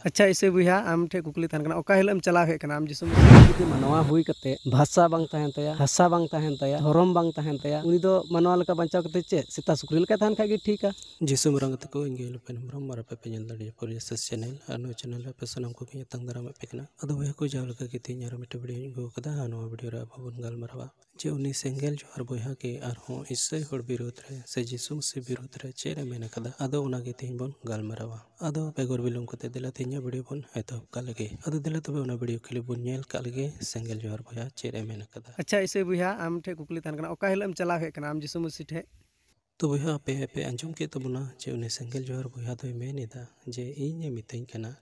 अच्छा इसे बुया आम ठे कुकली तहन कना ओका हिलम चला हे कना आम जिसम जुदी मानवा हुई कते भाषा बांग तहन तया हसा बांग तहन तया धरम बांग तहन तया उनी दो मानवा लका बंचाव कते चे सीता सुकरी लका तहन खागे ठीक है जिसम रंग तको इंगेल पेन ब्रह्म मारा पे पेन दड़ी पोलिस चैनल अनु चैनल पे सनम को पे तंग दरा में पेकना अदो वह को जाव लका के तीन यार मिट वीडियो गो कदा नो वीडियो रा भवन गाल मरवा जे उनी सेंगेल जोहर बोया के आर हो इससे होड़ विरोध रे से जिसुम से विरोध रे चेरे मेन कदा अदो उना के तीन बोन गाल मरवा अदो बेगोर बिलुम कते दिला तीन वीडियो बोन एतो कालगे अदो दिला तबे उना वीडियो के लिए बोन नेल कालगे सेंगेल जोहर बोया चेरे मेन कदा। अच्छा इसे बुया आम ठे कुकली तहन कना ओका हिलम चला हे कना आम जिसम ठे तो बोया पे अंजुम के तबना जे उनी सेंगेल जोहर बोया तो मेनेदा जे इने मितई कना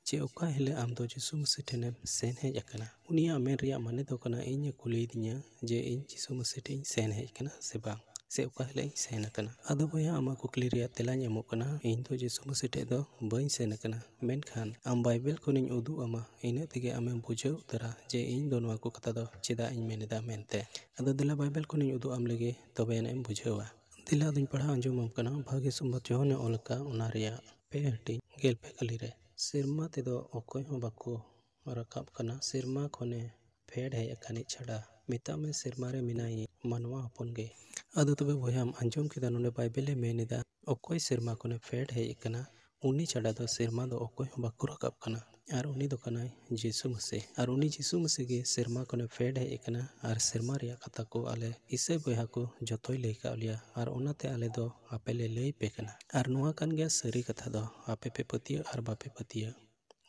जे ओका हिले आम दो जिसु मसीह ठेनेम सेन हेज अकना उनिया मेन रिया माने दो कना इने कुली दिया जे इन जिसु मसीह ठेन सेन हेज कना से बांग से ओका हिले सेन अकना अदो बोया आमा कुकली रिया तेला ᱧᱟᱢᱚᱜ कना इन दो जिसु मसीह ठे दो बई सेन अकना मेनखान आम बाइबल कोनिñ उदु आमा इने तिगे आमेम बुझाव उतरा जे इन दो नवा को कथा दो चेदा इन मेनेदा मेनते अदो दिला बाइबल कोनिñ उदु आम लगे तबे एम बुझावा दिला दुñ पढ़ा अंजुमम कना भागे सुंबत जोहने ओलका उना रिया पे हटी गेल पे कली रे सिरमा तेदो अकोय हो बाको रकाब कना सिरमा खोने फेड है अकानी छड़ा मिता में सिरमा रे मिनाई मनवा हपन गे अदो तबे बोयाम अंजुम केदा नोने बाइबले मेनेदा अकोय सिरमा खोने फेड है कना उनी छड़ा दो सिरमा दो अकोय हो बाको रकाब कना और उनी दो कनाय जिसु मसीह और उनी जिसु मसीह गे सिरमा कोने फेड है कना और सिरमा रिया कथा को आले इसे बोया को जतोय लई का लिया और उनाते आले दो आपे ले लई पे कना और नुआ कान गया सरी कथा दो आपे पे पतिया और बापे पतिया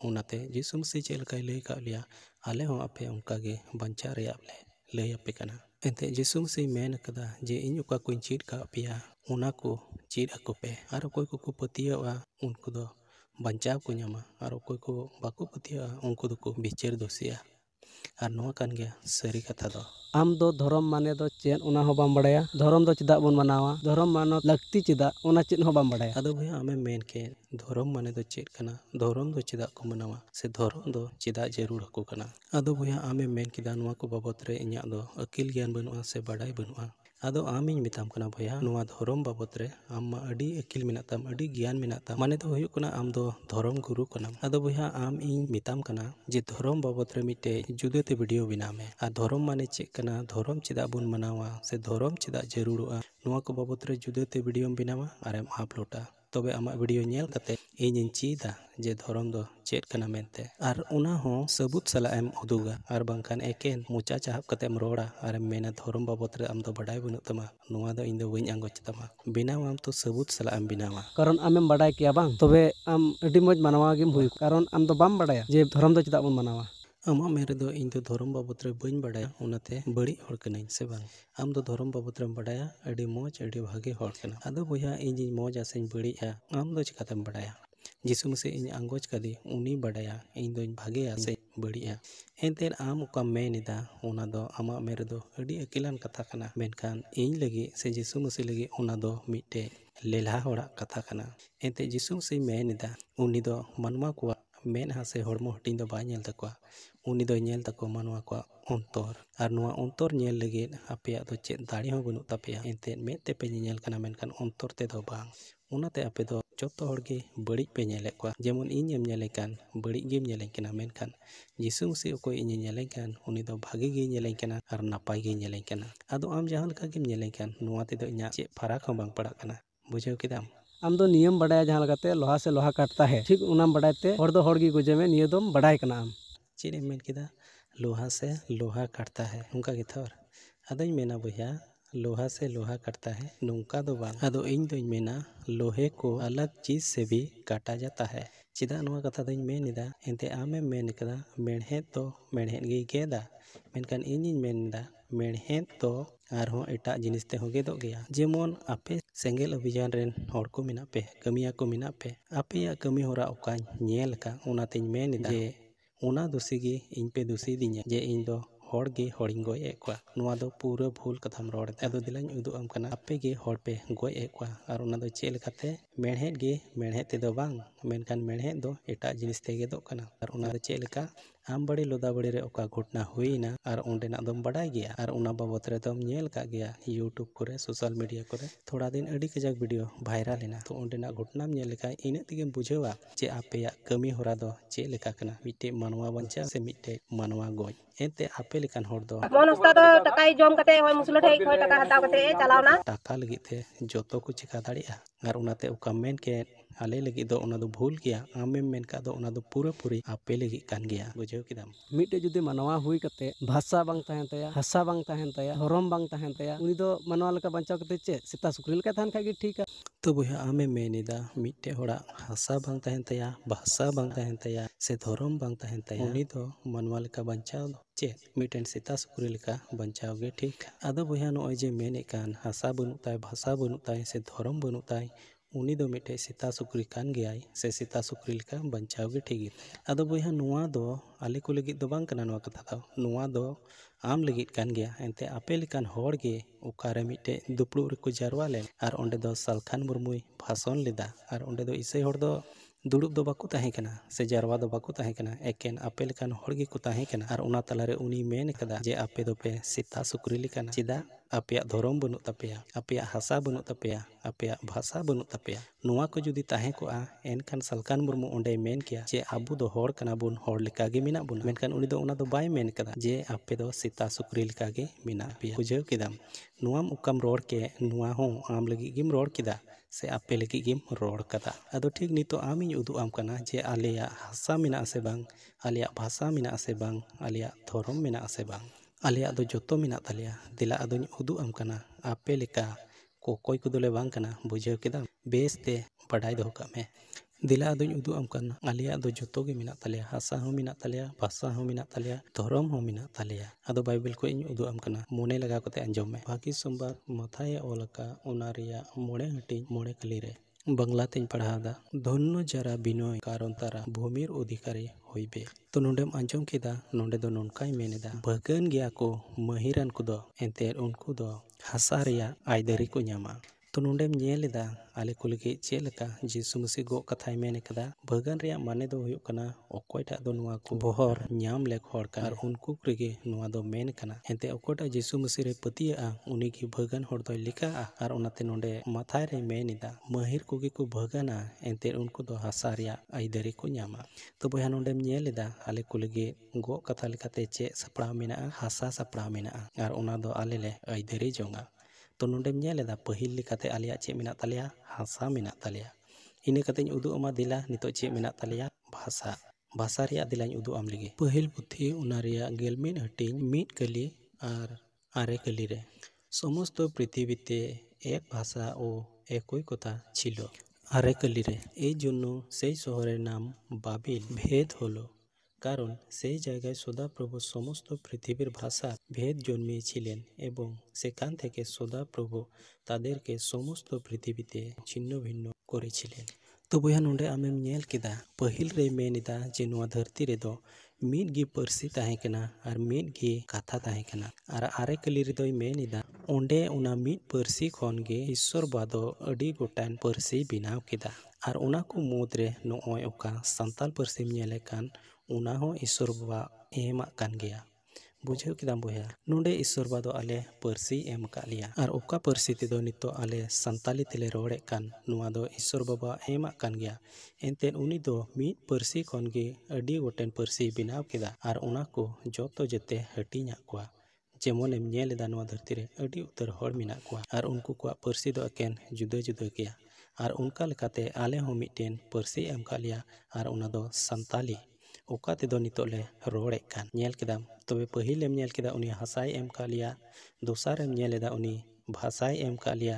उनाते जिसु मसीह चेलकाय लई का लिया आले हो आपे उनका गे बंचा रिया ले लई आपे कना एते जिसु मसीह मेन कदा जे इन उका कोई चीट का पिया उना को चीट अको पे और कोई को पतिया उनको दो बंचाव को ᱧᱟᱢᱟ और अकोय को बाको पतिया उनको दो को बिचार दोसिया और नुआ कान गया सरी कथा दो आम दो धर्म माने दो चेन उना हो बाम बड़ाया धर्म दो चिदा बोन मनावा धर्म मानो लगती चिदा उना चिन हो बाम बड़ाया अदो भैया आमे मेन के धर्म माने दो चेत कना धर्म दो चिदा को मनावा से धर्म दो चिदा जरूर हको कना अदो भैया आमे मेन किदा नुआ को बाबत रे इᱧᱟ दो अकिल ज्ञान बनुआ से बड़ाई बनुआ अदो आमिñ मिताम कना भैया नुआ धर्म बाबत रे आम मा अडी अकिल मिनात ताम अडी ज्ञान मिनात ताम माने तो हुयुक कना आम दो धर्म गुरु कना अदो भैया आम इñ मिताम कना जे धर्म बाबत रे मिटे जुदेते वीडियो बिना में आ धर्म माने चेक कना धर्म चिदा बुन मनावा से धर्म चिदा जरूरुआ नुआ को बाबत रे जुदेते वीडियो बिनावा आरेम अपलोडा तबे आमा वीडियो नेल कते इᱧ चीदा जे धर्म दो चेक कना मेनते और उना हो सबूत सला एम उदुगा और बांखान एकेन मुचा चाहब कते एम रोड़ा और मेना धर्म बाबत रे आम दो बड़ाई बनु तमा नुआ दो इन दो वइन आंगोच तमा बिनावाम तो सबूत सला एम बिनावा कारण आमेम बड़ाई किया बांग तबे आम अडी मज मानवा गेम हुई कारण आम दो बाम बड़ाया जे धर्म दो चिदा बन मनावा आमा मेरे दो इन दो धर्म बाबत रे बइन बड़ाया उनाते बड़ी हड़ कनाइन से बांग आम दो धर्म बाबत रे बड़ाया अडी मौज अडी भागे हड़ कना अदो बोया इñ मौज आसेñ बड़ीआ आम दो चिकातेम बड़ाया जिसु मसीह इñ आंगोज कदी उनी बड़ाया इñ दोñ भागे आसेñ बड़ीआ एंतेर आम उका मेनिदा उना दो आमा मेरे दो अडी अकिलान कथा कना मेनखान इñ लगी से जिसु मसीह लगी उना दो मिटे लेला होड़ा कथा कना एंते जिसु मसीह मेनिदा उनी दो मनवा को मेन हासे हड़मो हटिंग दो बाय नेल तकवा उनी दो नेल तको मनवा को अंतर और नुआ अंतर नेल लगे आपेया दो चेत दाड़ी हो बनु तापेया एंते मेत ते पे नेल कना मेनखान अंतर ते दो बांग उनाते आपे दो जतो हड़गे बड़ी पे नेले को जेमन इñ एम नेले कान बड़ी गेम नेले कना मेनखान जिसु मसीह को इñ नेले कान उनी दो भागे गे नेले कना और नापाय गे नेले कना अदो आम जहां लका गेम नेले कान नुआ ते दो इñा चे फराक हो बांग पड़ा कना बुझाव केदाम आम दो नियम बड़ाया जहां लगाते लोहा से लोहा काटता है ठीक उनाम बड़ाते हड़ दो हड़ गी गुजे में निये दोम बड़ाय कना आम चेन मेन केदा लोहा से लोहा काटता है उनका के थोर अदोñ मेना भैया लोहा से लोहा काटता है नुका दो बांग अदो इñ दोñ मेना लोहे को अलग चीज से भी काटा जाता है चिदा नुआ कथा दोñ मेनिदा एंते आमे मेन कदा मेणहेत तो मेणहेत गे गेदा मेनकान इñ मेनदा मेणहेत तो आरहों एटा जिनिस ते हो गेदो गया जेमन आपे सेंगेल अभियान रेन हड़ को मिना पे कमिया को मिना पे आपे कमी होरा ओका नेल का उनाते मेनिदा जे उना दोषी गे इñ पे दोषी दिnya जे इñ दो हड़ गे हड़िंग गोय एकवा नुआ दो पूरा भूल कथाम रोड अदो दिलाñ उदु आम कना आपे गे हड़ पे गोय एकवा और उना दो चे लेकाते मेणहेत गे मेणहेत ते दो बांग मेनकान मेणहेत दो एटा जिनिस ते गेदो कना और उना दो चे लेका ᱟᱢ ᱵᱟᱲᱮ ᱞᱚᱫᱟ ᱵᱟᱲᱮ ᱨᱮ ᱚᱠᱟ ᱜᱷᱚᱴᱚᱱᱟ ᱦᱩᱭᱱᱟ ᱟᱨ ᱚᱸᱰᱮᱱᱟᱜ ᱫᱚᱢ ᱵᱟᱰᱟᱭ ᱜᱮᱭᱟ ᱟᱨ ᱚᱱᱟ ᱵᱟᱵᱚᱫ ᱨᱮᱫᱚᱢ ᱧᱮᱞ ᱠᱟᱜ ᱜᱮᱭᱟ ᱤᱭᱩᱴᱩᱵ ᱠᱚᱨᱮ ᱥᱳᱥᱟᱞ ᱢᱤᱰᱤᱭᱟ ᱠᱚᱨᱮ ᱛᱷᱚᱲᱟ ᱫᱤᱱ ᱟᱹᱰᱤ ᱠᱟᱡᱟᱠ ᱵᱷᱤᱰᱤᱭᱳ ᱵᱷᱟᱭᱨᱟᱞ ᱮᱱᱟ ᱛᱚ ᱚᱸᱰᱮᱱᱟᱜ ᱜᱷᱚᱴᱚᱱᱟᱢ ᱧᱮᱞ ᱞᱮᱠᱷᱟᱡ ᱤᱱᱟᱹᱜ ᱛᱮᱜᱮᱢ ᱵᱩᱡᱷᱟᱹᱣᱟ ᱡᱮ ᱟᱯᱮᱭᱟᱜ ᱠᱟᱹᱢᱤ ᱦᱚᱨᱟ ᱫᱚ ᱪᱮᱫ ᱞᱮᱠᱟ ᱠᱟᱱᱟ, ᱢᱤᱫᱴᱮᱡ ᱢᱟᱱᱣᱟ ᱵᱟᱧᱪᱟᱣ ᱥᱮ ᱢᱤᱫᱴᱮᱡ ᱢᱟᱱᱣᱟ ᱜᱚᱡ। ᱮᱱᱛᱮ ᱟᱯᱮ ᱞᱮᱠᱟᱱ ᱦᱚᱲ ᱫᱚ ᱢᱚᱱ ᱦᱟᱸᱥᱫᱟ ᱫᱚ ᱴᱟᱠᱟᱭ ᱡᱚᱢ ᱠᱟᱛᱮ ᱢᱩᱥᱞᱟᱹ ᱴᱷᱮᱡ ᱠᱷᱚᱡ ᱴᱟᱠᱟ ᱦᱟᱛᱟᱣ ᱠᱟᱛᱮ ᱪᱟᱞᱟᱣᱱᱟ। ᱴᱟᱠᱟ ᱞᱟᱹᱜᱤᱫ ᱛᱮ ᱡᱚᱛᱚ ᱠᱚ ᱪᱮᱠᱟ ᱫᱟᱲᱮᱭᱟᱜᱼᱟ ᱟᱨ ᱚᱱᱟᱛᱮ ᱚᱠᱟᱢ ᱢᱮᱱ ᱠᱮᱫ ᱟᱞᱮ ᱞᱟᱹᱜᱤᱫ ᱫᱚ ᱚᱱᱟ ᱫᱚ ᱵᱷᱩᱞ ᱜᱮᱭᱟ, ᱟᱢᱮᱢ ᱢᱮᱱ ᱠᱟᱜ ᱫᱚ ᱚᱱᱟ ᱫᱚ ᱯᱩᱨᱟᱹ ᱯᱩᱨᱤ ᱟᱯᱮ ᱞᱟᱹᱜᱤᱫ ᱠᱟᱱ ᱜᱮᱭᱟ। ᱵᱩᱡᱷᱟᱹᱣ ᱠᱮᱫᱟᱢ? ᱢᱤᱫᱴᱮᱡ ᱡᱩᱫᱤ ᱢᱟᱱᱣᱟ ᱦᱩᱭ ᱠᱟᱛᱮ ᱵᱷᱟᱥᱟ ᱵᱟᱝ ᱛᱟᱦᱮᱱ ᱛᱟᱭᱟ, ᱦᱟᱥᱟ ᱵᱟᱝ ᱛᱟᱦᱮᱱ ᱛᱟᱭᱟ, ᱫᱷᱚᱨᱚᱢ ᱵᱟᱝ ᱛᱟᱦᱮᱱ ᱛᱟᱭᱟ, ᱩᱱᱤ ᱫᱚ ᱢᱟᱱᱣᱟ ᱞᱮᱠᱟ ᱵᱟᱧᱪᱟᱣ ᱠᱟᱛᱮ ᱪᱮᱫ ᱥᱮᱛᱟ ᱥᱩᱠᱨᱤ ᱞᱮᱠᱟ ᱛᱟᱦᱮᱱ ᱠᱷᱟᱡ ᱜᱮ ᱴᱷᱤᱠᱟ। ᱛᱚ ᱵᱚᱭᱦᱟ ᱟᱢᱮᱢ ᱢᱮᱱᱮᱫᱟ ᱢᱤᱫᱴᱮᱡ ᱦᱚᱲᱟᱜ ᱦᱟᱥᱟ ᱵᱟᱝ ᱛᱟᱦᱮᱱ ᱛᱟᱭᱟ, ᱵᱷᱟᱥᱟ ᱵᱟᱝ ᱛᱟᱦᱮᱱ ᱛᱟᱭᱟ ᱥᱮ ᱫᱷᱚᱨᱚᱢ ᱵᱟᱝ ᱛᱟᱦᱮᱱ ᱛᱟᱭᱟ, ᱩᱱᱤ ᱫᱚ ᱢᱟᱱᱣᱟ ᱞᱮᱠᱟ ᱵᱟᱧᱪᱟᱣ ᱫᱚ ᱪᱮᱫ ᱢᱤᱫᱴᱮᱱ ᱥᱮᱛᱟ ᱥᱩᱠᱨᱤ ᱞᱮᱠᱟ ᱵᱟᱧᱪᱟᱣ ᱜᱮ ᱴᱷᱤᱠ। ᱟᱫᱚ ᱵᱚᱭᱦᱟ ᱱᱚᱜᱼᱚᱭ ᱡᱮ ᱢᱮᱱᱮᱫ ᱠᱟᱱ ᱦᱟᱥᱟ ᱵᱟᱹᱱᱩᱜ ᱛᱟᱭ, ᱵᱷᱟᱥᱟ ᱵᱟᱹᱱᱩᱜ ᱛᱟᱭ ᱥᱮ ᱫᱷᱚᱨᱚᱢ ᱵᱟᱹᱱᱩᱜ ᱛᱟᱭ, ᱩᱱᱤ ᱫᱚ ᱢᱤᱫᱴᱮᱡ ᱥᱮᱛᱟ ᱥᱩᱠᱨᱤ ᱠᱟᱱ ᱜᱮᱭᱟᱭ ᱥᱮ ᱥᱮᱛᱟ ᱥᱩᱠᱨᱤ ᱞᱮᱠᱟ ᱵᱟᱧᱪᱟᱣ ᱜᱮ ᱴᱷᱤᱠ ᱜᱮᱛᱟᱭᱟ। ᱟᱫᱚ ᱵᱚᱭᱦᱟ ᱱᱚᱣᱟ ᱫᱚ ᱟᱞᱮ ᱠᱚ ᱞᱟᱹᱜᱤᱫ ᱫᱚ ᱵᱟᱝ ᱠᱟᱱᱟ ᱱᱚᱣᱟ ᱠᱟᱛᱷᱟ ᱫᱚ, ᱱᱚᱣᱟ ᱫᱚ ᱟᱢ ᱞᱟᱹᱜᱤᱫ ᱠᱟᱱ ᱜᱮᱭᱟ। ᱮᱱᱛᱮ ᱟᱯᱮ ᱞᱮᱠᱟᱱ ᱦᱚᱲ ᱜᱮ ᱚᱠᱟᱨᱮ ᱢᱤᱫᱴᱮᱡ ᱫᱩᱯᱲᱩᱵ ᱨᱮᱠᱚ ᱡᱟᱨᱣᱟ ᱞᱮᱱ ᱟᱨ ᱚᱸᱰᱮ ᱫᱚ ᱥᱟᱞᱠᱷᱟᱱ ᱢᱩᱨᱢᱩᱭ ᱵᱷᱟᱥᱚᱱ ᱞᱮᱫᱟ ᱟᱨ ᱚᱸᱰᱮ ᱫᱚ ᱤᱥᱟᱹᱭ ᱦᱚᱲ ᱫᱚ ᱫᱩᱲᱩᱵ ᱫᱚ ᱵᱟᱠᱚ ᱛᱟᱦᱮᱸ ᱠᱟᱱᱟ ᱥᱮ ᱡᱟᱨᱣᱟ ᱫᱚ ᱵᱟᱠᱚ ᱛᱟᱦᱮᱸ ᱠᱟᱱᱟ, ᱮᱠᱮᱱ ᱟᱯᱮ ᱞᱮᱠᱟᱱ ᱦᱚᱲ ᱜᱮᱠᱚ ᱛᱟᱦᱮᱸ ᱠᱟᱱᱟ ᱟᱨ ᱚᱱᱟ ᱛᱟᱞᱟᱨᱮ ᱩᱱᱤ ᱢᱮᱱ ᱠᱟᱫᱟ ᱡᱮ ᱟᱯᱮ ᱫᱚᱯᱮ ᱥᱮᱛᱟ ᱥᱩᱠᱨᱤ ᱞᱮᱠᱟᱱᱟ। ᱪᱮᱫᱟᱜ? ᱟᱯᱮᱭᱟᱜ ᱫᱷᱚᱨᱚᱢ ᱵᱟᱹᱱᱩᱜ ᱛᱟᱯᱮᱭᱟ, ᱟᱯᱮᱭᱟᱜ ᱦᱟᱥᱟ ᱵᱟᱹᱱᱩᱜ ᱛᱟᱯᱮᱭᱟ, ᱟᱯᱮᱭᱟᱜ ᱵᱷᱟᱥᱟ ᱵᱟᱹᱱᱩᱜ ᱛᱟᱯᱮᱭᱟ। ᱱᱚᱣᱟ ᱠᱚ ᱡᱩᱫᱤ ᱛᱟᱦᱮᱸ ᱠᱚᱜᱼᱟ ᱮᱱᱠᱷᱟᱱ ᱥᱟᱞᱠᱷᱟᱱ ᱢᱩᱨᱢᱩ ᱚᱸᱰᱮᱭ ᱢᱮᱱ ᱠᱮᱭᱟ ᱡᱮ ᱟᱵᱚ ᱫᱚ ᱦᱚᱲ ᱠᱟᱱᱟ ᱵᱚᱱ, ᱦᱚᱲ ᱞᱮᱠᱟᱜᱮ ᱢᱮᱱᱟᱜ ᱵᱚᱱᱟ। ᱢᱮᱱᱠᱷᱟᱱ ᱩᱱᱤ ᱫᱚ ᱚᱱᱟ ᱫᱚ ᱵᱟᱭ ᱢᱮᱱ ᱠᱟᱫᱟ ᱡᱮ ᱟᱯᱮ ᱫᱚ ᱥᱮᱛᱟ ᱥᱩᱠᱨᱤ ᱞᱮᱠᱟᱜᱮ ᱢᱮᱱᱟᱜ ᱯᱮᱭᱟ। ᱵᱩᱡᱷᱟᱹᱣ ᱠᱮᱫᱟᱢ? ᱱᱚᱣᱟᱢ ᱚᱠᱟᱢ ᱨᱚᱲ ᱠᱮᱫ ᱱᱚᱣᱟ ᱦᱚᱸ ᱟᱢ ᱞᱟᱹᱜᱤᱫ ᱜᱮᱢ ᱨᱚᱲ ᱠᱮᱫᱟ ᱥᱮ ᱟᱯᱮ ᱞᱟᱹᱜᱤᱫ ᱜᱮᱢ ᱨᱚᱲ ᱠᱟᱫᱟ। ᱟᱫᱚ ᱴᱷᱤᱠ ᱱᱤᱛᱚᱜ ᱟᱢᱤᱧ ᱩᱫᱩᱜ ᱟᱢ ᱠᱟᱱᱟ ᱡᱮ ᱟᱞᱮᱭᱟᱜ ᱦᱟᱥᱟ ᱢᱮᱱᱟᱜ ᱟᱥᱮ ᱵᱟᱝ, ᱟᱞᱮᱭᱟᱜ ᱵᱷᱟᱥᱟ ᱢᱮᱱᱟᱜ ᱟᱥᱮ ᱵᱟᱝ, ᱟᱞᱮᱭᱟᱜ ᱫᱷᱚᱨᱚᱢ ᱢᱮᱱᱟᱜ ᱟᱥᱮ ᱵᱟᱝ। ᱟᱞᱮᱭᱟᱜ ᱫᱚ ᱡᱚᱛᱚ ᱢᱮᱱᱟᱜ ᱛᱟᱞᱮᱭᱟ। ᱫᱮᱞᱟ ᱟᱫᱚᱧ ᱩᱫᱩᱜ ᱟᱢ ᱠᱟᱱᱟ, ᱟᱯᱮ ᱞᱮᱠᱟ ᱠᱚᱠᱚᱭ ᱠᱚᱫᱚᱞᱮ ᱵᱟᱝ ᱠᱟᱱᱟ। ᱵᱩᱡᱷᱟᱹᱣ ᱠᱮᱫᱟᱢ? ᱵᱮᱥᱛᱮ ᱵᱟᱰᱟᱭ ᱫᱚᱦᱚ ᱠᱟᱜ ᱢᱮ। ᱫᱮᱞᱟ ᱟᱫᱚᱧ ᱩᱫᱩᱜ ᱟᱢ ᱠᱟᱱᱟ, ᱟᱞᱮᱭᱟᱜ ᱫᱚ ᱡᱚᱛᱚ ᱜᱮ ᱢᱮᱱᱟᱜ ᱛᱟᱞᱮᱭᱟ। ᱦᱟᱥᱟ ᱦᱚᱸ ᱢᱮᱱᱟᱜ ᱛᱟᱞᱮᱭᱟ, ᱵᱷᱟᱥᱟ ᱦᱚᱸ ᱢᱮᱱᱟᱜ ᱛᱟᱞᱮᱭᱟ, ᱫᱷᱚᱨᱚᱢ ᱦᱚᱸ ᱢᱮᱱᱟᱜ ᱛᱟᱞᱮᱭᱟ। ᱟᱫᱚ ᱵᱟᱭᱵᱮᱞ ᱠᱷᱚᱡ ᱤᱧ ᱩᱫᱩᱜ ᱟᱢ ᱠᱟᱱᱟ, ᱢᱚᱱᱮ ᱞᱟᱜᱟᱣ ᱠᱟᱛᱮ ᱟᱸᱡᱚᱢ ᱢᱮ। ᱵᱷᱟᱹᱜᱤ ᱥᱚᱢᱵᱟᱫ ᱢᱟᱛᱷᱟᱭᱮ ᱚᱞ ᱟᱠᱟᱫ ᱚᱱᱟ ᱨᱮᱭᱟᱜ 5 ᱦᱟᱹᱴᱤᱧ 5 ᱠᱟᱹᱞᱤ ᱨᱮ বাংলা তেই পড়াদা ধন্য যারা বিনয় কারণ তারা ভূমির অধিকারী হইবে। তো নোডেম আঞ্জম কেদা নোডে দো ননকাই মেনেদা ভাগান গিয়া को महिरान को दो एंते उनको दो हासा रेया आयदारी को ᱧᱟᱢᱟ। तो नोडेम ñᱮᱞᱮᱫᱟ आले को लगे ᱪᱮᱫ ᱞᱮᱠᱟ ᱡᱤᱥᱩ ᱢᱟᱥᱤ ᱜᱚᱜ ᱠᱟᱛᱷᱟᱭ ᱢᱮᱱ ᱠᱟᱫᱟ, ᱵᱷᱟᱜᱟᱱ ᱨᱮᱭᱟᱜ ᱢᱟᱱᱮ ᱫᱚ ᱦᱩᱭᱩᱜ ᱠᱟᱱᱟ ᱚᱠᱚᱭᱴᱟᱜ ᱫᱚ ᱱᱚᱣᱟ को ᱵᱚᱦᱚᱨ ᱧᱟᱢ ᱞᱮᱠ ᱦᱚᱲ ᱠᱟᱱᱟ ᱟᱨ ᱩᱱᱠᱩ ᱨᱮᱜᱮ ᱱᱚᱣᱟ ᱫᱚ ᱢᱮᱱ ᱠᱟᱱᱟ। ᱮᱱᱛᱮ ᱚᱠᱚᱭᱴᱟᱜ ᱡᱤᱥᱩ ᱢᱟᱥᱤ ᱨᱮ ᱯᱟᱹᱛᱭᱟᱹᱜᱼᱟ ᱩᱱᱤᱜᱮ ᱵᱷᱟᱜᱟᱱ ᱦᱚᱲ ᱫᱚᱭ ᱞᱮᱠᱷᱟᱜᱼᱟ ᱟᱨ ᱚᱱᱟᱛᱮ ᱱᱚᱰᱮ ᱢᱟᱛᱷᱟᱭ ᱨᱮ ᱢᱮᱱ ᱮᱫᱟ ᱢᱟᱹᱦᱤᱨ ᱠᱚᱜᱮ ᱠᱚ ᱵᱷᱟᱜᱟᱱᱟ ᱮᱱᱛᱮ ᱩᱱᱠᱩ ᱫᱚ ᱦᱟᱥᱟ ᱨᱮᱭᱟᱜ ᱟᱹᱭᱫᱟᱹᱨᱤ ᱠᱚ ᱧᱟᱢᱟ। ᱛᱚ ᱵᱚᱭᱦᱟ ᱱᱚᱰᱮᱢ ᱧᱮᱞᱮᱫᱟ ᱟᱞᱮ ᱠᱚ ᱞᱟᱹᱜᱤᱫ ᱜᱚᱜ ᱠᱟᱛᱷᱟ ᱞᱮᱠᱟᱛᱮ ᱪᱮᱫ ᱥᱟᱯᱲᱟᱣ ᱢᱮᱱᱟᱜᱼᱟ? ᱦᱟᱥᱟ ᱥᱟᱯᱲᱟᱣ ᱢᱮᱱᱟᱜᱼᱟ ᱟᱨ ᱚᱱᱟ ᱫᱚ ᱟᱞᱮ ᱞᱮ ᱟᱹᱭᱫᱟᱹᱨᱤ ᱡᱚᱝᱟ। तो नोडेम ñᱮᱞᱮᱫᱟ ᱯᱟᱹᱦᱤᱞ ᱞᱮᱠᱟᱛᱮ ᱟᱞᱮᱭᱟᱜ ᱪᱮᱫ ᱢᱮᱱᱟᱜ ᱛᱟᱞᱮᱭᱟ? ᱦᱟᱥᱟ ᱢᱮᱱᱟᱜ ᱛᱟᱞᱮᱭᱟ। ᱤᱱᱟᱹ ᱠᱟᱛᱮᱧ ᱩᱫᱩᱜ ᱟᱢᱟ ᱫᱮᱞᱟ ᱱᱤᱛᱚᱜ ᱪᱮᱫ ᱢᱮᱱᱟᱜ ᱛᱟᱞᱮᱭᱟ? ᱵᱷᱟᱥᱟ। ᱵᱷᱟᱥᱟ ᱨᱮᱭᱟᱜ ᱫᱮᱞᱟᱧ ᱩᱫᱩᱜ ᱟᱢ ᱞᱮᱜᱮ। ᱯᱟᱹᱦᱤᱞ ᱯᱩᱛᱷᱤ ᱚᱱᱟ ᱨᱮᱭᱟᱜ 11 ᱦᱟᱹᱴᱤᱧ 1 ᱠᱟᱹᱞᱤ ᱟᱨ 9 ᱠᱟᱹᱞᱤ রে সমস্ত পৃথিবীতে এক ভাষা ও একই কথা ছিল। 9 কালি রে এই জন্য সেই শহরের নাম বাবিল ভেদ হলো, কারণ সেই জায়গায় সদাপ্রভু সমস্ত পৃথিবীর ভাষা ভেদ জন্মিয়েছিলেন এবং সেখান থেকে সদাপ্রভু তাদেরকে সমস্ত পৃথিবীতে ছিন্ন ভিন্ন করেছিলেন। तो बया नोडे आमेम ñेल केदा पहिल रे मेनेदा जे नोआ धरती रे दो मीद गी परसी ताहें कना आर मीद गी कथा ताहें कना आर आरे कली रे दोय मेनेदा ओंडे उना मीद परसी खन गे ईश्वर बादो अडी गोटान परसी बिनाव केदा आर उना को मुद्रे नोय ओका संताल परसीम ñेले कान उना हो ईश्वर बा एमा कान गया। बुझाव केदाम बया नोडे ईश्वर बा दो आले परसी एम कालिया आर ओका परसी ते दो नितो आले संताली तेले रोड़े कान नुआ दो ईश्वर बाबा एमा कान गया। एंते उनी दो मीद परसी खन गे अडी गोटेन परसी बिनाव केदा आर उना को जोतो जते हटिना कोआ। जेमोनेम ñेलेदा नोआ धरती रे अडी उतर हड़ मिना कोआ आर उनको कोआ परसी दो एकेन जुदा जुदा गया आर उनका लेकाते आले हो मिटेन परसी एम कालिया आर उना दो संताली ओका तेदो नितो ले रोड़े कान। ñेल केदाम तबे पहिलेम ñेल केदा उनी हासाय एम कालिया, दोसारेम ñेलेदा उनी भाषाय एम कालिया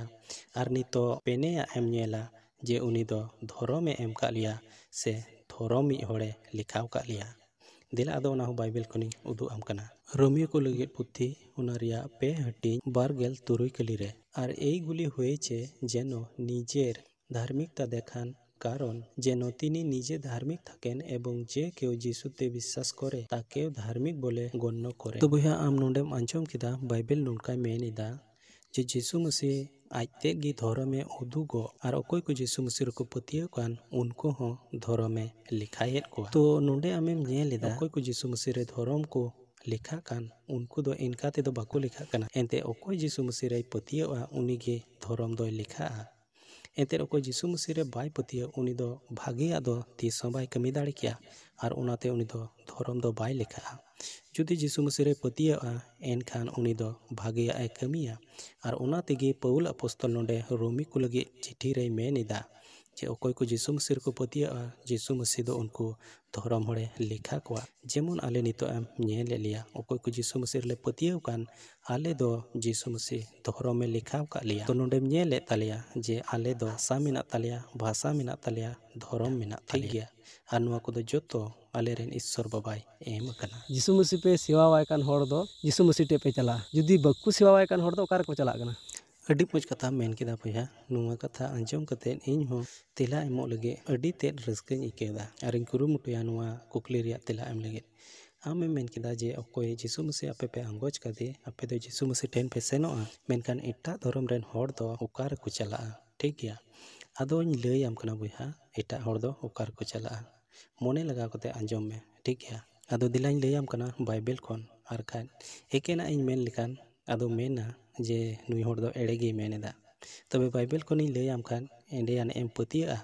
आर नितो पेनेया एम ñेला जे उनी दो धोरोमे एम कालिया से धोरोमी होड़े लिखाव कालिया। दिला आदो उना हो बाइबल कोनी उदुग आम कना। रोमियो को लगित पुथी उना रिया 2 हटिኝ 12 कली रे आर এইগুলি হয়েছে যেন নিজের ধার্মিকতা দেখান, কারণ যেন তিনি নিজে ধার্মিক থাকেন এবং যে কেউ যিশুতে বিশ্বাস করে তাকেও ধার্মিক বলে গণ্য করে। তো বইয়া আম নোডেম আঞ্জম কেদা বাইবেল নুনকাই মেনেदा যে যিশু मसीह ᱟᱡᱛᱮᱫ ᱜᱮ ᱫᱷᱚᱨᱚᱢᱮ ᱩᱫᱩᱜᱚᱜ ᱟᱨ ᱚᱠᱚᱭ ᱠᱚ ᱡᱤᱥᱩ ᱢᱟᱹᱥᱤ ᱨᱮᱠᱚ ᱯᱟᱹᱛᱭᱟᱹᱣ ᱠᱟᱱ ᱩᱱᱠᱩ ᱦᱚᱸ ᱫᱷᱚᱨᱚᱢᱮ ᱞᱮᱠᱷᱟᱭᱮᱫ ᱠᱚᱣᱟ᱾ ᱛᱚ ᱱᱚᱰᱮ ᱟᱢᱮᱢ ᱧᱮᱞ ᱮᱫᱟ ᱚᱠᱚᱭ ᱠᱚ ᱡᱤᱥᱩ ᱢᱟᱹᱥᱤ ᱨᱮ ᱫᱷᱚᱨᱚᱢ ᱠᱚ ᱞᱮᱠᱷᱟᱜ ᱠᱟᱱ ᱩᱱᱠᱩ ᱫᱚ ᱤᱱᱠᱟ ᱛᱮᱫᱚ ᱵᱟᱠᱚ ᱞᱮᱠᱷᱟᱜ ᱠᱟᱱᱟ᱾ ᱮᱱᱛᱮ ᱚᱠᱚᱭ ᱡᱤᱥᱩ ᱢᱟᱹᱥᱤ ᱨᱮᱭ ᱯᱟᱹᱛᱭᱟᱹᱣᱟ ᱩᱱᱤᱜᱮ ᱫᱷᱚᱨᱚᱢ ᱫᱚᱭ ᱞᱮᱠᱷᱟᱜᱼᱟ᱾ ᱮᱱᱛᱮᱫ ᱚᱠᱚᱭ ᱡᱤᱥᱩ ᱢᱟᱹᱥᱤ ᱨᱮ ᱵᱟᱭ ᱯᱟᱹᱛᱭᱟᱹᱣ ᱩᱱᱤ ᱫᱚ ᱵᱷᱟᱜᱮᱭᱟᱜ ᱫᱚ ᱛᱤᱥ ᱦᱚᱸ ᱵᱟᱭ ᱠᱟᱹᱢᱤ ᱫᱟᱲᱮ ᱠᱮᱭᱟ ᱟᱨ ᱚᱱᱟᱛᱮ ᱩᱱᱤ ᱫᱚ ᱫᱷᱚᱨᱚᱢ ᱫᱚ ᱵᱟᱭ ᱞᱮᱠᱷᱟᱜᱼᱟ᱾ ᱡᱩᱫᱤ ᱡᱤᱥᱩ ᱢᱟᱹᱥᱤ ᱨᱮ ᱯᱟᱹᱛᱭᱟᱹᱜᱼᱟ ᱮᱱᱠᱷᱟᱱ ᱩᱱᱤ ᱫᱚ ᱵᱷᱟᱜᱮᱭᱟᱜ ᱮ ᱠᱟᱹᱢᱤᱭᱟ᱾ ᱟᱨ ᱚᱱᱟ ᱛᱮᱜᱮ ᱯᱟᱣᱩᱞ ᱟᱯᱚᱥᱛᱚᱞ ᱱᱚᱰᱮ ᱨᱳᱢᱤ ᱠᱚ ᱞᱟᱹᱜᱤᱫ ᱪᱤᱴᱷᱤ ᱨᱮᱭ ᱢᱮᱱ ᱮᱫᱟ ᱡᱮ ᱚᱠᱚᱭ ᱠᱚ ᱡᱤᱥᱩ ᱢᱟᱹᱥᱤ ᱨᱮᱠᱚ ᱯᱟᱹᱛᱭᱟᱹᱜᱼᱟ ᱡᱤᱥᱩ ᱢᱟᱹᱥᱤ ᱫᱚ ᱩᱱᱠᱩ ᱫᱷᱚᱨᱚᱢ ᱦᱚᱲᱮ ᱞᱮᱠᱷᱟ ᱠᱚᱣᱟ᱾ ᱡᱮᱢᱚᱱ ᱟᱞᱮ ᱱᱤᱛᱚᱜ ᱮᱢ ᱧᱮᱞᱮᱫ ᱞᱮᱭᱟ ᱚᱠᱚᱭ ᱠᱚ ᱡᱤᱥᱩ ᱢᱟᱹᱥᱤ ᱨᱮᱞᱮ ᱯᱟᱹᱛᱭᱟᱹᱣ ᱠᱟᱱ ᱟᱞᱮ ᱫᱚ ᱡᱤᱥᱩ ᱢᱟᱹᱥᱤ ᱫᱷᱚᱨᱚᱢᱮ ᱞᱮᱠᱷᱟᱣ ᱟᱠᱟᱫ ᱞᱮᱭᱟ᱾ ᱛᱚ ᱱᱚᱰᱮᱢ ᱧᱮᱞᱮᱫ ᱛᱟᱞᱮᱭᱟ ᱡᱮ ᱟᱞᱮ ᱫᱚ ᱦᱟᱥᱟ ᱢᱮᱱᱟᱜ ᱛᱟᱞᱮᱭᱟ, ᱵᱷᱟষᱟ ᱢᱮᱱᱟᱜ ᱛᱟᱞᱮᱭᱟ, ᱫᱷᱚᱨᱚᱢ ᱢᱮᱱᱟᱜ ᱛᱟᱞᱮᱭᱟ, ᱴᱷᱤᱠ ᱜᱮᱭᱟ᱾ ᱟᱨ ᱱᱚᱣᱟ ᱠᱚᱫᱚ ᱡᱚᱛᱚ ᱟᱞᱮᱨᱮᱱ ᱤᱥᱥᱚᱨ ᱵᱟᱵᱟᱭ ᱮᱢ ᱟᱠᱟᱱᱟ᱾ ᱡᱤᱥᱩ ᱢᱟᱹᱥᱤ ᱯᱮ ᱥᱮᱵᱟᱣᱟᱭ ᱠᱟᱱ ᱦᱚᱲ ᱫᱚ ᱡᱤᱥᱩ ᱢᱟᱹᱥᱤ ᱴᱷᱮᱡ ᱯᱮ ᱪᱟᱞᱟᱜᱼᱟ, ᱡᱩᱫᱤ ᱵᱟᱠᱚ ᱥᱮᱵᱟᱣᱟᱭ ᱠᱟᱱ ᱦᱚᱲ ᱫᱚ ᱚᱠᱟ ᱨᱮᱠᱚ ᱪᱟᱞᱟᱜ ᱠᱟᱱᱟ? ᱟᱹᱰᱤ ᱢᱚᱡᱽ ᱠᱟᱛᱷᱟᱢ ᱢᱮᱱ ᱠᱮᱫᱟ ᱵᱚᱭᱦᱟ᱾ ᱱᱚᱣᱟ ᱠᱟᱛᱷᱟ ᱟᱸᱡᱚᱢ ᱠᱟᱛᱮᱫ ᱤᱧᱦᱚᱸ ᱛᱮᱞᱟ ᱮᱢᱚᱜ ᱞᱟᱹᱜᱤᱫ ᱟᱹᱰᱤ ᱛᱮᱫ ᱨᱟᱹᱥᱠᱟᱹᱧ ᱟᱹᱭᱠᱟᱹᱣᱫᱟ ᱟᱨᱤᱧ ᱠᱩᱨᱩᱢᱩᱴᱩᱭᱟ ᱱᱚᱣᱟ ᱠᱩᱠᱞᱤ ᱨᱮᱭᱟᱜ ᱛᱮᱞᱟ ᱮᱢ ᱞᱟᱹᱜᱤᱫ᱾ ᱟᱢᱮᱢ ᱢᱮᱱ ᱠᱮᱫᱟ ᱡᱮ ᱚᱠᱚᱭ ᱡᱤᱥᱩ ᱢᱟᱹᱥᱤ ᱟᱯᱮ ᱯᱮ ᱟᱸᱜᱚᱪ ᱠᱟᱫᱮ ᱟᱯᱮ ᱫᱚ ᱡᱤᱥᱩ ᱢᱟᱹᱥᱤ ᱴᱷᱮᱱ ᱯᱮ ᱥᱮᱱᱚᱜᱼᱟ, ᱢᱮᱱᱠᱷᱟᱱ ᱮᱴᱟᱜ ᱫᱷᱚᱨᱚᱢ ᱨᱮᱱ ᱦᱚᱲ ᱫᱚ ᱚᱠᱟ ᱨᱮᱠᱚ ᱪᱟᱞᱟᱜᱼᱟ? ᱴᱷᱤᱠ ᱜᱮᱭᱟ, ᱟᱫᱚᱧ ᱞᱟᱹᱭᱟᱢ ᱠᱟᱱᱟ ᱵᱚᱭᱦᱟ ᱮᱴᱟᱜ ᱦᱚᱲ ᱫᱚ ᱚᱠᱟ ᱨᱮᱠᱚ ᱪᱟᱞᱟᱜᱼᱟ᱾ ᱢᱚᱱᱮ ᱞᱟᱜᱟᱣ ᱠᱟᱛᱮ ᱟᱸᱡᱚᱢ ᱢᱮ, ᱴᱷᱤᱠ ᱜᱮᱭᱟ᱾ ᱟᱫᱚ ᱫᱮᱞᱟᱧ ᱞᱟᱹᱭᱟᱢ ᱠᱟᱱᱟ ᱵᱟᱭᱵᱮᱞ ᱠᱷᱚᱱ, ᱟᱨ ᱠᱷᱟᱡ ᱮᱠᱮᱱᱟᱜ ᱤᱧ ᱢᱮᱱ ᱞᱮᱠᱷᱟᱱ ᱟᱫᱚ ᱢᱮᱱᱟ ᱡᱮ ᱱᱩᱭ ᱦᱚᱲ ᱫᱚ ᱮᱲᱮ ᱜᱮᱭ ᱢᱮᱱ ᱮᱫᱟ᱾ ᱛᱚᱵᱮ ᱵᱟᱭᱵᱮᱞ ᱠᱷᱚᱱᱤᱧ ᱞᱟᱹᱭᱟᱢ ᱠᱷᱟᱱ ᱮᱸᱰᱮᱭᱟᱱ ᱮᱢ ᱯᱟᱹᱛᱭᱟᱹᱜᱼᱟ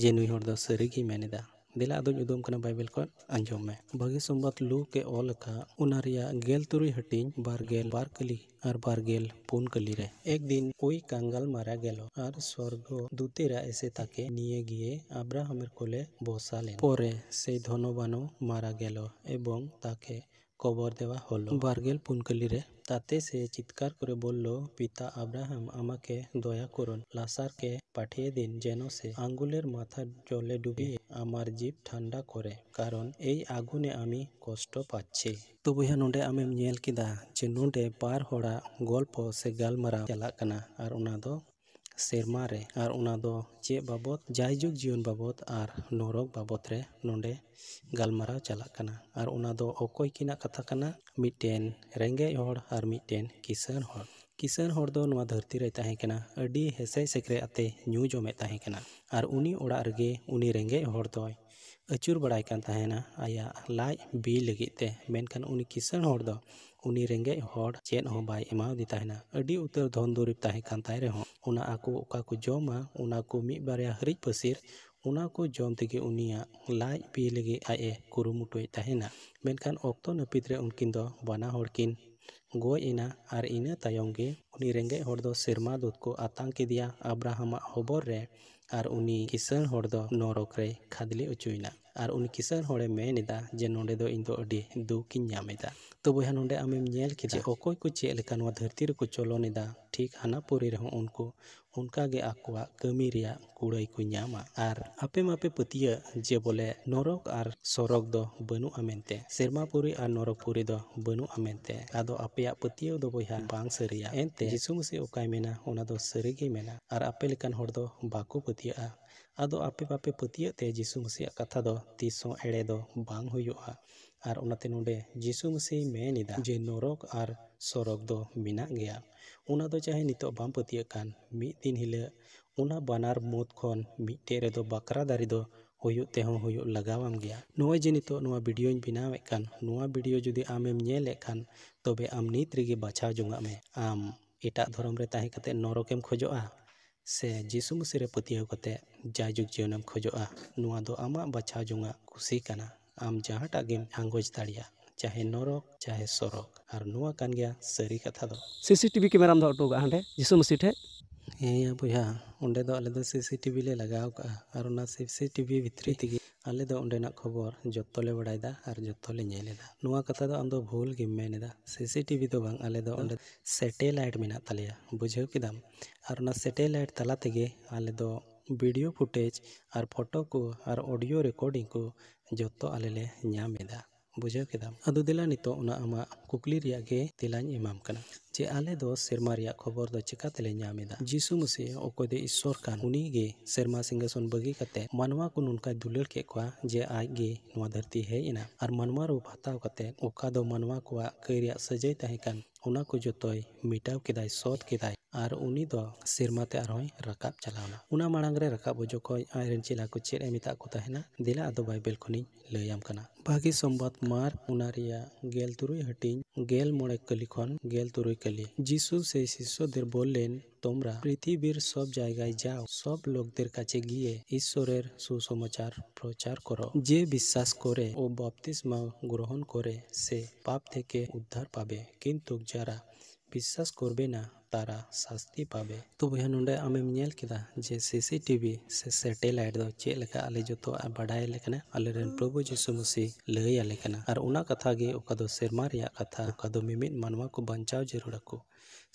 ᱡᱮ ᱱᱩᱭ ᱦᱚᱲ ᱫᱚ ᱥᱟᱹᱨᱤᱜᱮᱭ ᱢᱮᱱ ᱮᱫᱟ᱾ ᱫᱮᱞᱟ ᱟᱫᱚᱧ ᱩᱫᱩᱜ ᱠᱟᱱᱟ ᱵᱟᱭᱵᱮᱞ ᱠᱷᱚᱱ, ᱟᱸᱡᱚᱢ ᱢᱮ᱾ ᱵᱷᱟᱹᱜᱤ ᱥᱚᱢᱵᱟᱫ ᱞᱩᱠ ᱮ ᱚᱞ ᱟᱠᱟᱫ ᱚᱱᱟ ᱨᱮᱭᱟᱜ 13 হাটিং 22 কলি আর 24 কলি রে। একদিন ওই কাঙ্গাল মারা গেল আর স্বর্গদূতেরা এসে তাকে নিয়ে গিয়ে আব্রাহামের কোলে বসালেন। পরে সেই ধনবানও মারা গেল এবং তাকে কবর দেওয়া হলো 24 কলি রে। তাতে সে চিৎকার করে বলল, পিতা আব্রাহাম আমাকে দয়া করুন, লাসারকে পাঠিয়ে দিন যেন সে আঙ্গুলের মাথা জলে ডুবিয়ে আমার জিভ ঠান্ডা করে, কারণ এই আগুনে আমি কষ্ট পাচ্ছি। তো বইয়া নোডে আমেম ñᱮᱞ কেদা যে নোডে বার হড়া গল্প সে গালমারাव চালাক কানা আর ওনা দো सेरमा रे और ओना दो चे बाबत जायजुग जीवन बाबत और नरक बाबत रे नोंडे गालमाराव चलाक काना। और ओना दो अकोय किना कथा काना मिटेन रेंगे हड़ और मिटेन किसान हड़। किसान हड़ दो नोआ धरती रे ताहें काना अडी हेसे सेकरे आते न्यू जमे ताहें काना। और उनी ओड़ा रगे उनी रेंगे हड़ दो अचुर बड़ाय कान ताहेना आया लाज बी लगिते, मेनखान उनी किसान हड़ दो उनी रेंगे हड़ चेद हों बाय एमावदी ताहेना। अडी उतर धन दुरिब ताहें कान ताय रेहों ओना आको ओका को जमा ओना को मिद बारया हरिज पसीर ओना को जम तेगे उनिया लाज बी लगे आए कुरुमुटुय ताहेना। मेनखान ऑक्तो नपित रे उनकिन दो बाना हड़ किन गोय एना और इना तायम गे उनी रेंगे हड़ दो सेरमा दूत को आतांग केदिया अब्राहम हबर रे और उनी किसान हड़ दो नरक रे खादली उचुइना। और उनी किसान हड़े मेन एदा जे नोंडे दो इन दो अडी दुखिन ᱧᱟᱢᱮᱫᱟ। तो बया नोंडे आमेम ñᱮᱞ केदा अकोय को चेद लेका नोआ धरती रे को चलन एदा ठीक हानापुरी रे उनको उनकागे आकोआ कमी रिया कुड़ाई को ᱧᱟᱢᱟ। और आपे मापे पतिया जे बोले नरक और सरक दो बनुआ मेनते, सेरमापुरी और नरकपुरी दो बनुआ मेनते, आदो आपेया पतिया दो बया बांग सरिया। एनते जिसु मसीह ओकाय मेना ओना दो सरिगे मेना और आपे लेकान हड़ दो बाको पतिया। आदो आपे बापे पतिया ते जिसु मसीह कथा दो तीसों एड़े दो बांग हुयुआ। और ओनाते नोंडे जिसु मसीह मेन एदा जे नरक और सरक दो मेना गया। ओना दो चाहे नितो बाम पतिया कान मिद दिन हिले ओना बानार मोद खन मिदटे रे दो बाकरा दारी दो हुयुग तेहों हुयुग लगावाम गया। नोय जे नितो नोआ वीडियोñ बनावे कान नोआ वीडियो जुदी आमेम ñेले खान तबे आम नित रेगे बाछाव जोंगा में आम एटा धर्म रे ताहे कते नरकेम खोजोआ से जिसु मसीह रे पतियाव कते जायजुग जीवनम खोजोआ। नोआ दो आमा बाछाव जोंगा खुशी काना। आम जहाटा गेम आंगोज दाड़िया चाहे नरक चाहे सरक और नोआ कान गया सरी कथा दो। सीसीटीवी कैमराम दो अटोगा हांडे जिसु मसीह ठे ᱦᱮᱸ ᱵᱚᱭᱦᱟ ᱚᱸᱰᱮ ᱫᱚ ᱟᱞᱮ ᱫᱚ ᱥᱤᱥᱤᱴᱤꯚᱤ ᱞᱮ ᱞᱟᱜᱟᱣ ᱠᱟᱜᱼᱟ ᱟᱨ ᱚᱱᱟ ᱥᱤᱥᱤᱴᱤꯚᱤ ᱵᱷᱤᱛᱨᱤ ᱛᱮᱜᱮ ᱟᱞᱮ ᱫᱚ ᱚᱸᱰᱮᱱᱟᱜ ᱠᱷᱚᱵᱚᱨ ᱡᱚᱛᱚ ᱞᱮ ᱵᱟᱲᱟᱭᱫᱟ ᱟᱨ ᱡᱚᱛᱚ ᱞᱮ ᱧᱮᱞᱮᱫᱟ। ᱱᱚᱣᱟ ᱠᱟᱛᱷᱟ ᱫᱚ ᱟᱢ ᱫᱚ ᱵᱷᱩᱞ ᱜᱮᱢ ᱢᱮᱱᱮᱫᱟ, ᱥᱤᱥᱤᱴᱤꯚᱤ ᱫᱚ ᱵᱟᱝ, ᱟᱞᱮ ᱫᱚ ᱚᱸᱰᱮ ᱥᱮᱴᱮᱞᱟइट ᱢᱮᱱᱟᱜ ᱛᱟᱞᱮᱭᱟ, ᱵᱩᱡᱷᱟᱹᱣ ᱠᱮᱫᱟᱢ। ᱟᱨ ᱚᱱᱟ ᱥᱮᱴᱮᱞᱟइट ᱛᱟᱞᱟ ᱛᱮᱜᱮ ᱟᱞᱮ ᱫᱚ वीडियो फुटेज और फोटो को और ऑडियो रिकॉर्डिंग को जतो आले ले ᱧᱟᱢ एदा, बुझाव केदाम। अदो दिला नितो ओना आमा कुकली रिया गे तेलाñ एमाम कना। जे आले दो सेरमा रिया खबर दो चिकातेले ᱧᱟᱢ एदा जीसु मसीह ओको दे ईश्वर कान उनी गे सेरमा सिंहासन बगी कते मानवा को नुनका दुलर के kwa जे आज गे नवा धरती है इना और मानवा रूप हताव कते ओका दो मानवा को कैरिया सजय ताहे कान उना को जोतोय मिटाव केदाय सोत केदाय और उनी दो सेरमा ते आरोय रकाब चलावना उना मांग रे रकाब जोखोय आयरन चिला को चेड एमिता को ताहेना दिला आदो बाइबल खुनी लैयाम कना भागी संबाद मार्क उना रिया गेल तुरुय हटिंग गेल मोड़े कली खन गेल तुरुय कली जीसु से शिष्यদের বললেন তোমরা পৃথিবীর সব জায়গায় যাও সব লোকদের কাছে গিয়ে ঈশ্বরের সুসমাচার প্রচার করো যে বিশ্বাস করে ও বাপ্তিস্মা গ্রহণ করে সে পাপ থেকে উদ্ধার পাবে কিন্তু যারা বিশ্বাस करबे ना तारा शास्ति पाबे तो बहन नोंडे आमेम नेल केदा जे सीसीटीवी से सैटेलाइट दो चे लेका आले जतो बाडाय लेकना आले रेन प्रभु यीशु मसीह लय आले कना और उना कथा गे ओका दो सेरमा रिया कथा ओका दो मिमित मानवा को बंचाव जरूर को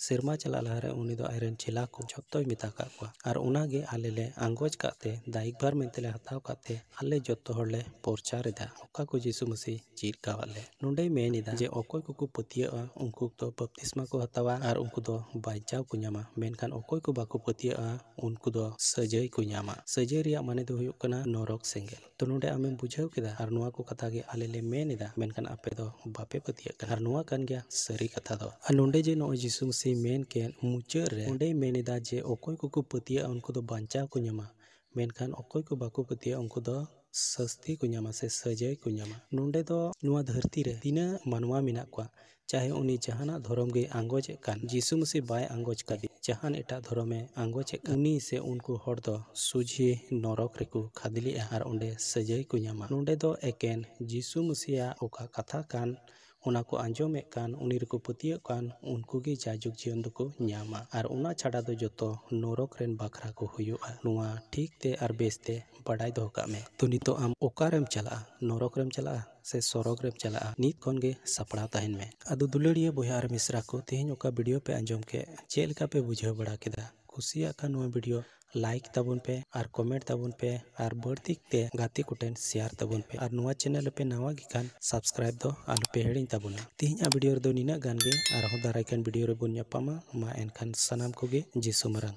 सेरमा चला लहरे उनी दो आयरन चिला को जतो मिता का और उना गे आले ले आंगोज काते दाइक बार मेंतले हताव काते आले जतो हरले प्रचार दा ओका को यीशु मसीह जीर कावाले नोंडे मेनिदा जे ओकोय को पतिया उनको तो बपतिस्मा को हतावा और उनको दो बाइचाव को ᱧᱟᱢᱟ मेनखान ओकोय को बाको पतिया उनको दो सजय को ᱧᱟᱢᱟ सजय रिया माने दो हुयुग कना नरक सेंगेल तो नोंडे आमें बुझाव केदा और नुआ को कथा गे आले ले मेनिदा मेनखान आपे दो बापे पतिया कना और नुआ कान गया सरी कथा दो और नोंडे जे नो यीशु मसीह मेन के मुचार रे नोंडे मेनिदा जे ओकोय को पतिया उनको दो बांचाव को ᱧᱟᱢᱟ मेनखान ओकोय को बाको पतिया उनको दो सस्ती को ᱧᱟᱢᱟ से सजय को ᱧᱟᱢᱟ नोंडे दो नुआ धरती रे तिना मानवा मिना को चाहे उनी जहाना धर्म गे आंगोजे कान यीशु मसीह बाय आंगोज कादी जहान एटा धर्मे आंगोजे उनी से उनको हर दो सुझी नरक रेको खादिली और उंडे सजय को ᱧᱟᱢᱟ नोंडे दो एकेन यीशु मसीह ओका कथा कान उना को आंजोमे कान उनी रेको पतिया कान उनको गे जाजुग जीवन दो को ᱧᱟᱢᱟ और उना छाड़ा दो जतो नरक रेन बाखरा को हुयुआ नुआ ठीक ते और बेस्ते बड़ाई दो का में तो नितो आम ओकारेम चला नरक रेम चला से सरग रेम चला नित खन गे सपड़ा तहन में अदु दुलड़िया बोया और मिश्रा को तेहन ओका वीडियो पे आंजोम के चेलका पे बुझाव बड़ा केदा खुशिया का नो वीडियो लाइक तबुन पे और कमेंट तबुन पे और बढ़ती ते गाती कुटेन शेयर तबुन पे और नुआ चैनल पे नवा गिकान सब्सक्राइब दो आलु पे हेडिंग तबुना तेहन वीडियो रे दो निना गान गे और हो दारायकान वीडियो रे बुन ᱧᱟᱯᱟᱢᱟ मा एनखान सनाम को गे जिसु मरन